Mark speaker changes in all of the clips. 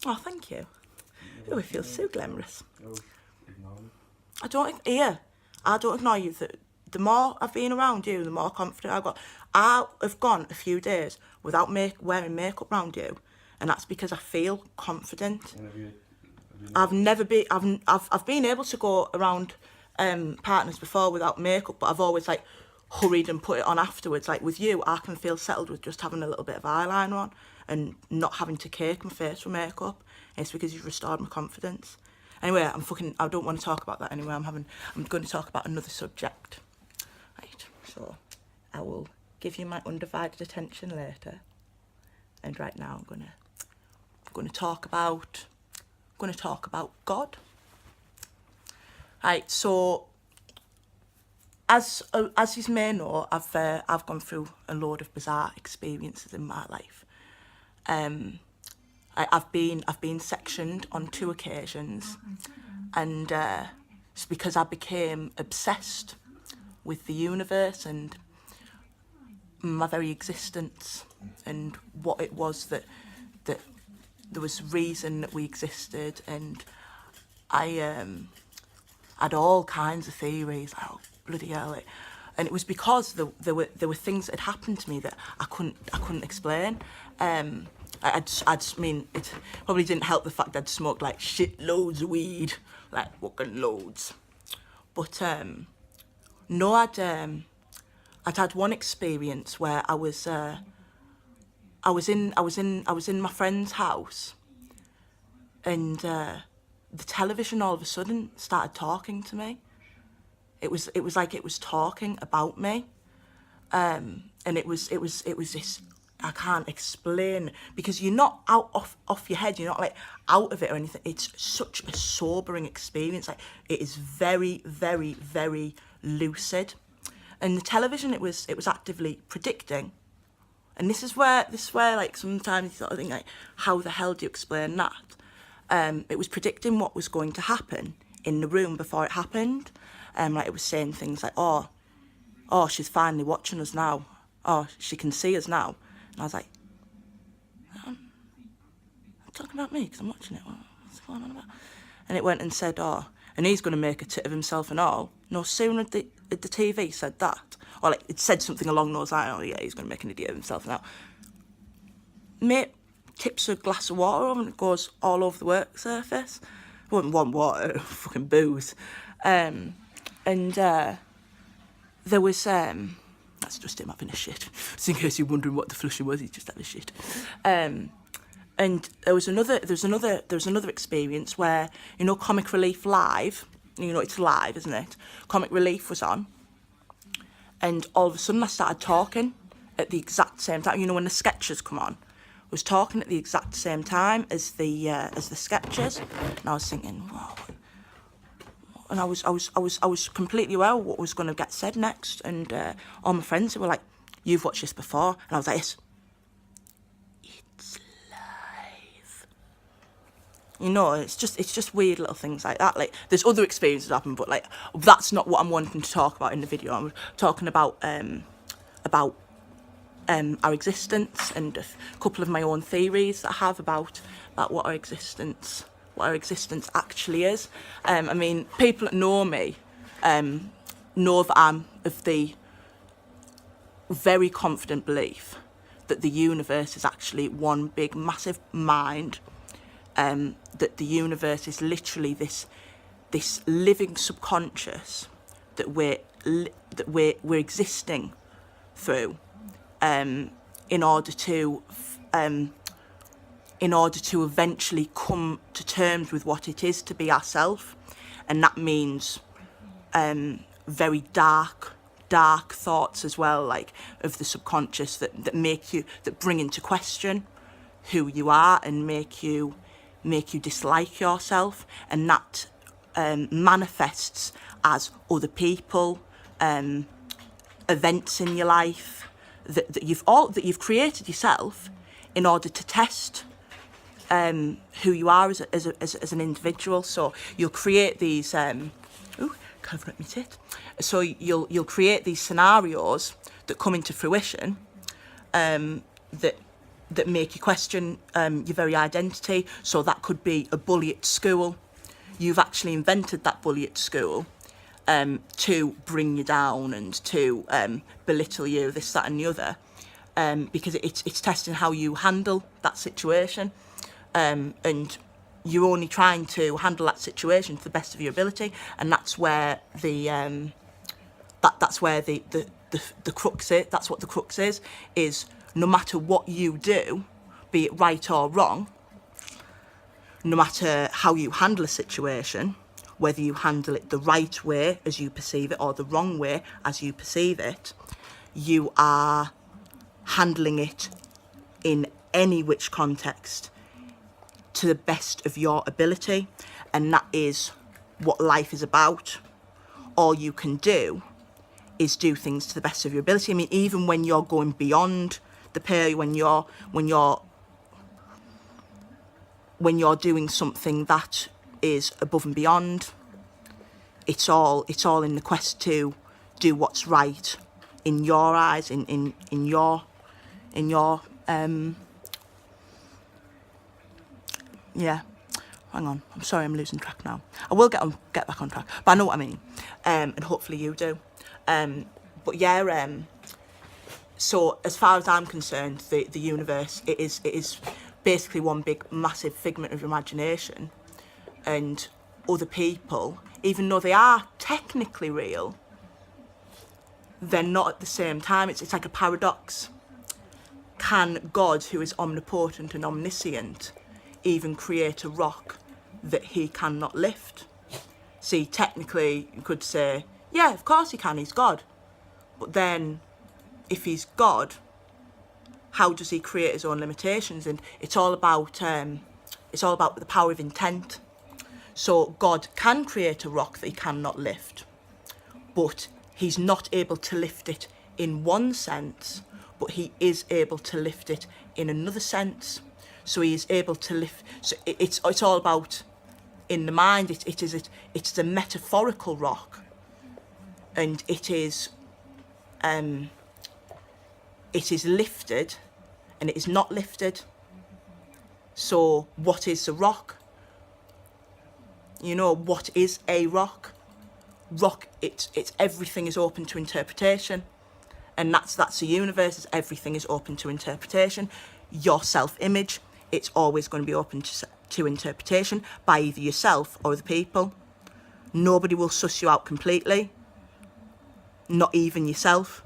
Speaker 1: Oh, thank you. Oh, it feels so glamorous.
Speaker 2: Oh, ignore me.
Speaker 1: I don't ignore you. The more I've been around you, the more confident I got. I have gone a few days without wearing makeup around you, and that's because I feel confident.
Speaker 2: And have you
Speaker 1: I've never been. I've been able to go around partners before without makeup, but I've always like hurried and put it on afterwards. Like with you, I can feel settled with just having a little bit of eyeliner on and not having to cake my face with makeup. And it's because you've restored my confidence. Anyway, I don't want to talk about that anyway. I'm going to talk about another subject. Right. So I will give you my undivided attention later. And right now I'm going to talk about God. Right. So as you may know, I've gone through a load of bizarre experiences in my life. I've been sectioned on 2 occasions, and it's because I became obsessed with the universe and my very existence and what it was that there was reason that we existed, and I had all kinds of theories. Like, oh, bloody hell! And it was because there were things that had happened to me that I couldn't explain. It probably didn't help the fact I'd smoked like shit loads of weed, like fucking loads. But no, I'd had one experience where I was in my friend's house, and the television all of a sudden started talking to me. It was like it was talking about me, and it was this. I can't explain, because you're not out off your head. You're not like out of it or anything. It's such a sobering experience. Like, it is very, very, very lucid. And the television, it was actively predicting. And this is where like sometimes you sort of think like, how the hell do you explain that? It was predicting what was going to happen in the room before it happened. Like, it was saying things like, oh, she's finally watching us now. Oh, she can see us now. And I was like, I'm talking about me because I'm watching it. What's going on about? And it went and said, oh, and he's going to make a tit of himself and all. No sooner had the TV said that, or like it said something along those lines, oh yeah, he's going to make an idiot of himself now. Mate tips a glass of water over and it goes all over the work surface. It wasn't one water, fucking booze. And there was... that's just him having a shit. So in case you're wondering what the flushing was, he's just having a shit. And there was another experience where, you know, Comic Relief Live, you know, it's live, isn't it? Comic Relief was on, and all of a sudden I started talking at the exact same time. You know, when the sketches come on, I was talking at the exact same time as the sketches, and I was thinking, wow. And I was completely aware of what was going to get said next, and all my friends were like, "You've watched this before," and I was like, "Yes, it's live." You know, it's just weird little things like that. Like, there's other experiences that happen, but like that's not what I'm wanting to talk about in the video. I'm talking about our existence and a couple of my own theories that I have about what our existence actually is. I mean, people that know me know that I'm of the very confident belief that the universe is actually one big massive mind, that the universe is literally this living subconscious that we're existing through, in order to eventually come to terms with what it is to be ourselves. And that means very dark thoughts as well, like of the subconscious that bring into question who you are and make you dislike yourself, and that manifests as other people, events in your life that you've created yourself in order to test who you are as an individual. So you'll create these cover up my tit. So you'll create these scenarios that come into fruition, that that make you question your very identity. So that could be a bully at school. You've actually invented that bully at school to bring you down and to belittle you, this, that and the other, because it's testing how you handle that situation, and you're only trying to handle that situation to the best of your ability, and that's where the that's where the crux is. That's what the crux is no matter what you do, be it right or wrong, no matter how you handle a situation, whether you handle it the right way as you perceive it or the wrong way as you perceive it, you are handling it in any which context to the best of your ability, and that is what life is about. All you can do is do things to the best of your ability. I mean, even when you're going beyond the pale, when you're doing something that is above and beyond, it's all in the quest to do what's right in your eyes, in your yeah. Hang on, I'm sorry, I'm losing track now. I will get back on track, but I know what I mean, and hopefully you do. But yeah, so as far as I'm concerned, the universe, it is basically one big massive figment of imagination, and other people, even though they are technically real, they're not at the same time. It's like a paradox. Can God, who is omnipotent and omniscient, even create a rock that he cannot lift? See, technically you could say, yeah, of course he can, he's God. But then if he's God, how does he create his own limitations? And it's all about the power of intent. So God can create a rock that he cannot lift, but he's not able to lift it in one sense, but he is able to lift it in another sense. So he is able to lift. So it's all about in the mind. It's the metaphorical rock, and it is lifted, and it is not lifted. So what is a rock? You know, what is a rock? Rock, it's everything is open to interpretation, and that's the universe. Everything is open to interpretation. Your self-image, it's always going to be open to interpretation by either yourself or other people. Nobody will suss you out completely, not even yourself.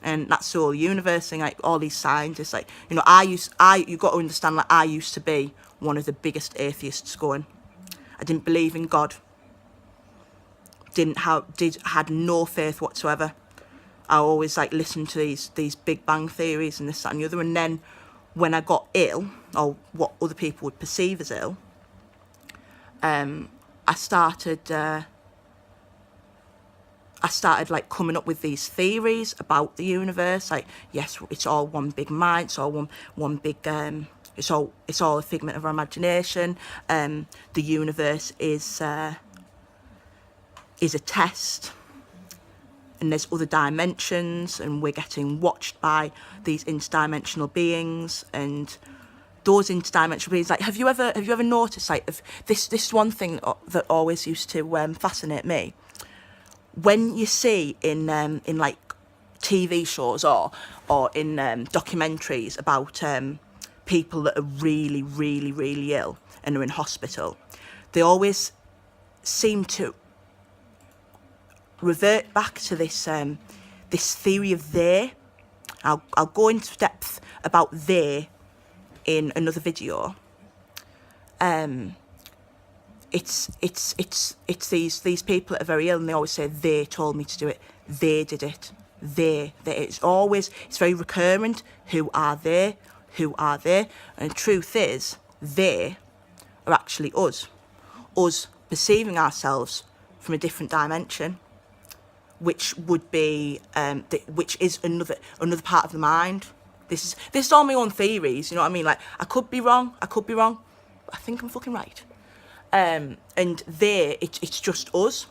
Speaker 1: And that's the whole universe thing. Like all these scientists, like, you know, you got to understand, like, I used to be one of the biggest atheists going. I didn't believe in God. Had no faith whatsoever. I always like listened to these Big Bang theories and this, that and the other. And then when I got ill, or what other people would perceive as ill, I started like coming up with these theories about the universe. Like, yes, it's all one big mind. It's all one big. It's all a figment of our imagination. The universe is a test, and there's other dimensions, and we're getting watched by these interdimensional beings, and those interdimensional beings. Like, have you ever noticed, like, if this one thing that always used to fascinate me, when you see in like TV shows or in documentaries about people that are really, really, really ill and are in hospital, they always seem to revert back to this theory of they. I'll go into depth about they in another video. It's these people that are very ill, and they always say they told me to do it, they did it, they. It's very recurrent. Who are they? And the truth is, they are actually us perceiving ourselves from a different dimension, which would be which is another part of the mind. This is all my own theories, you know what I mean? Like, I could be wrong, but I think I'm fucking right. And it's just us,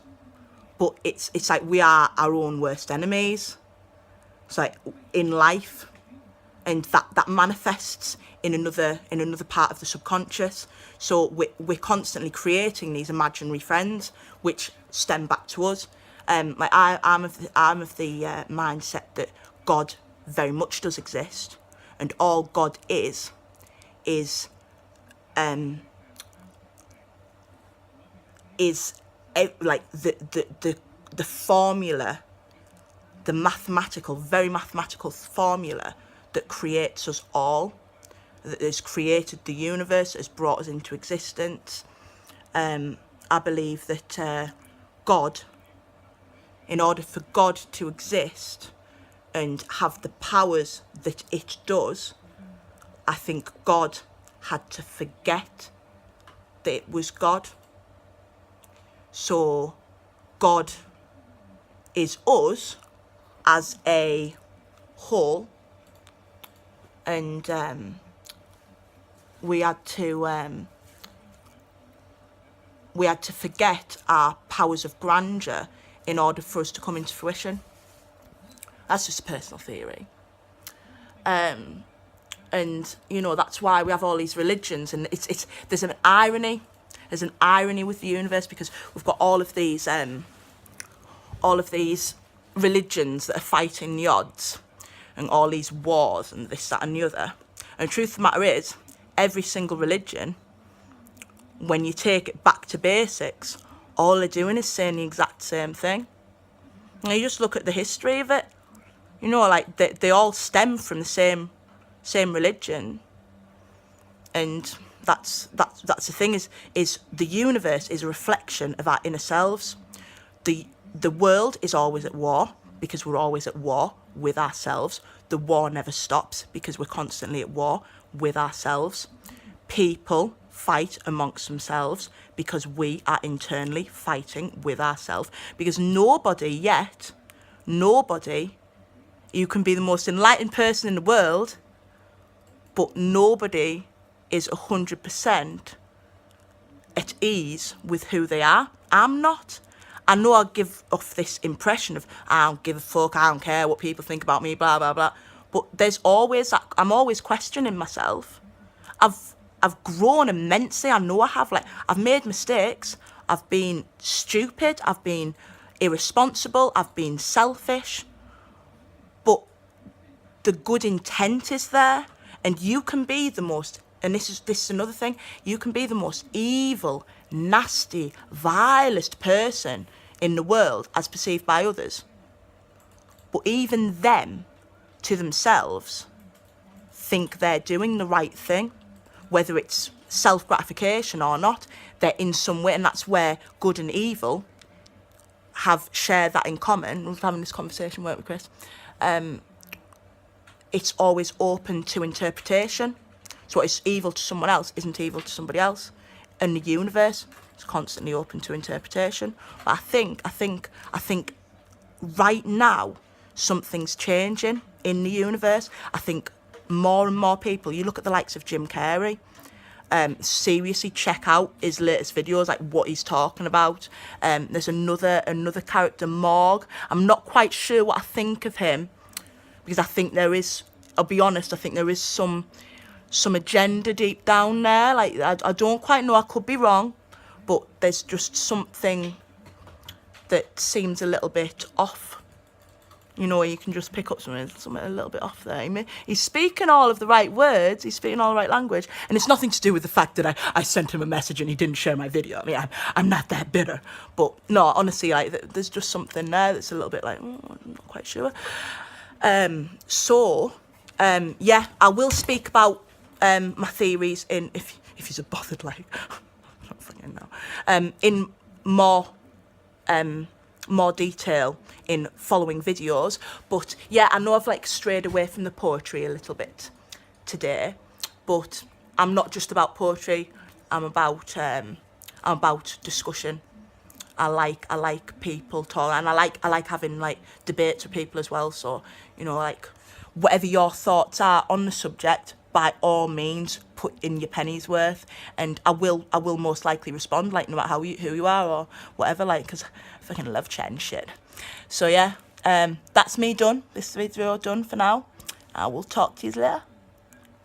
Speaker 1: but it's like we are our own worst enemies. It's like in life, and that manifests in another part of the subconscious. So we're constantly creating these imaginary friends which stem back to us. Like I'm of the mindset that God very much does exist, and all God is like the formula, the very mathematical formula that creates us all, that has created the universe, that has brought us into existence. I believe that God, in order for God to exist and have the powers that it does, I think God had to forget that it was God. So God is us as a whole, and we had to forget our powers of grandeur in order for us to come into fruition. That's just a personal theory. And you know, that's why we have all these religions, and there's an irony with the universe, because we've got all of these religions that are fighting the odds, and all these wars and this, that and the other. And the truth of the matter is, every single religion, when you take it back to basics, all they're doing is saying the exact same thing. And you just look at the history of it, you know, like they all stem from the same religion. And that's the thing, is the universe is a reflection of our inner selves. The world is always at war, because we're always at war with ourselves. The war never stops, because we're constantly at war with ourselves. People fight amongst themselves because we are internally fighting with ourselves. Because nobody, you can be the most enlightened person in the world, but nobody is 100% at ease with who they are. I'm not. I know I give off this impression of, I don't give a fuck, I don't care what people think about me, blah, blah, blah. But there's always, I'm always questioning myself. I've grown immensely. I know I have. Like, I've made mistakes. I've been stupid. I've been irresponsible. I've been selfish. But the good intent is there. And you can be the most, and this is another thing, you can be the most evil, nasty, vilest person in the world as perceived by others. But even them, to themselves, think they're doing the right thing. Whether it's self-gratification or not, they're in some way, and that's where good and evil have shared that in common. We're having this conversation, weren't we, Chris? It's always open to interpretation. So what is evil to someone else isn't evil to somebody else. And the universe is constantly open to interpretation. But I think right now something's changing in the universe. I think more and more people, you look at the likes of Jim Carrey, seriously check out his latest videos, like what he's talking about. There's another character, Morg. I'm not quite sure what I think of him, because I think there is, I'll be honest, I think there is some agenda deep down there. Like, I don't quite know, I could be wrong, but there's just something that seems a little bit off. You know, you can just pick up something a little bit off there. He's speaking all of the right words, he's speaking all the right language, and it's nothing to do with the fact that I sent him a message and he didn't share my video. I mean, I'm not that bitter. But no, honestly, like, there's just something there that's a little bit like, I'm not quite sure. Yeah, I will speak about my theories in, if you're bothered, like, I don't fucking know, in more detail in following videos. But yeah, I know I've like strayed away from the poetry a little bit today, but I'm not just about poetry. I'm about discussion. I like people talking, and I like having like debates with people as well. So, you know, like, whatever your thoughts are on the subject, by all means put in your penny's worth, and I will most likely respond, like, no matter who you are or whatever, like, because I fucking love chatting shit. So yeah, that's me done. This video done for now, I will talk to you later.